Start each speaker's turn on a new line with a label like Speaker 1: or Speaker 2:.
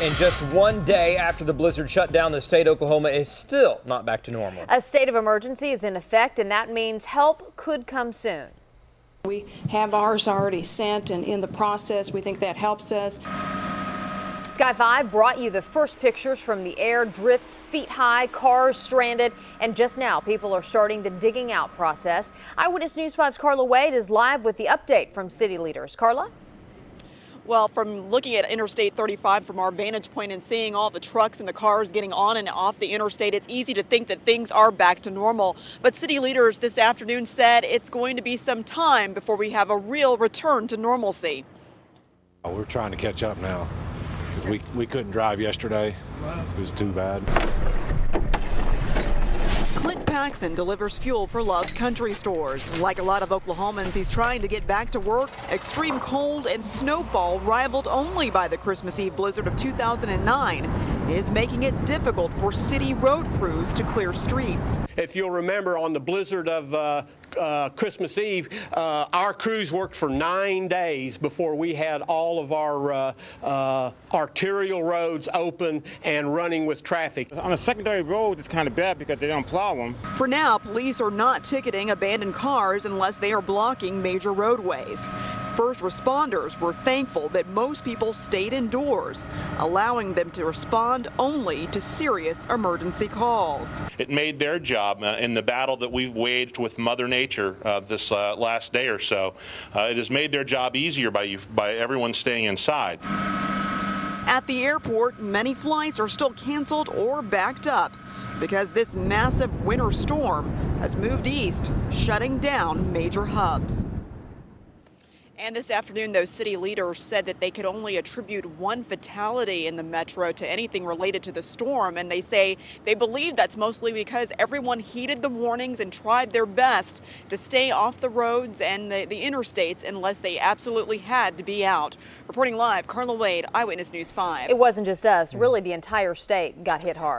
Speaker 1: And just one day after the blizzard shut down the state, Oklahoma is still not back to normal.
Speaker 2: A state of emergency is in effect, and that means help could come soon.
Speaker 3: We have ours already sent, and in the process, we think that helps us.
Speaker 2: Sky 5 brought you the first pictures from the air. Drifts feet high, cars stranded, and just now people are starting the digging out process. Eyewitness News 5's Carla Wade is live with the update from city leaders. Carla?
Speaker 4: Well, from looking at Interstate 35 from our vantage point and seeing all the trucks and the cars getting on and off the interstate, it's easy to think that things are back to normal. But city leaders this afternoon said it's going to be some time before we have a real return to normalcy.
Speaker 5: We're trying to catch up now because we couldn't drive yesterday. It was too bad.
Speaker 4: Clint Paxson delivers fuel for Love's Country Stores. Like a lot of Oklahomans, he's trying to get back to work. Extreme cold and snowfall, rivaled only by the Christmas Eve blizzard of 2009, is making it difficult for city road crews to clear streets.
Speaker 6: If you'll remember, on the blizzard of Christmas Eve, our crews worked for 9 days before we had all of our arterial roads open and running with traffic.
Speaker 7: On the secondary roads, it's kind of bad because they don't plow them.
Speaker 4: For now, police are not ticketing abandoned cars unless they are blocking major roadways. First responders were thankful that most people stayed indoors, allowing them to respond only to serious emergency calls.
Speaker 8: It made their job in the battle that we've waged with Mother Nature this last day or so. It has made their job easier by everyone staying inside.
Speaker 4: At the airport, many flights are still canceled or backed up because this massive winter storm has moved east, shutting down major hubs. And this afternoon, those city leaders said that they could only attribute one fatality in the metro to anything related to the storm. And they say they believe that's mostly because everyone heeded the warnings and tried their best to stay off the roads and the interstates unless they absolutely had to be out. Reporting live, Carla Wade, Eyewitness News 5.
Speaker 2: It wasn't just us. Really, the entire state got hit hard.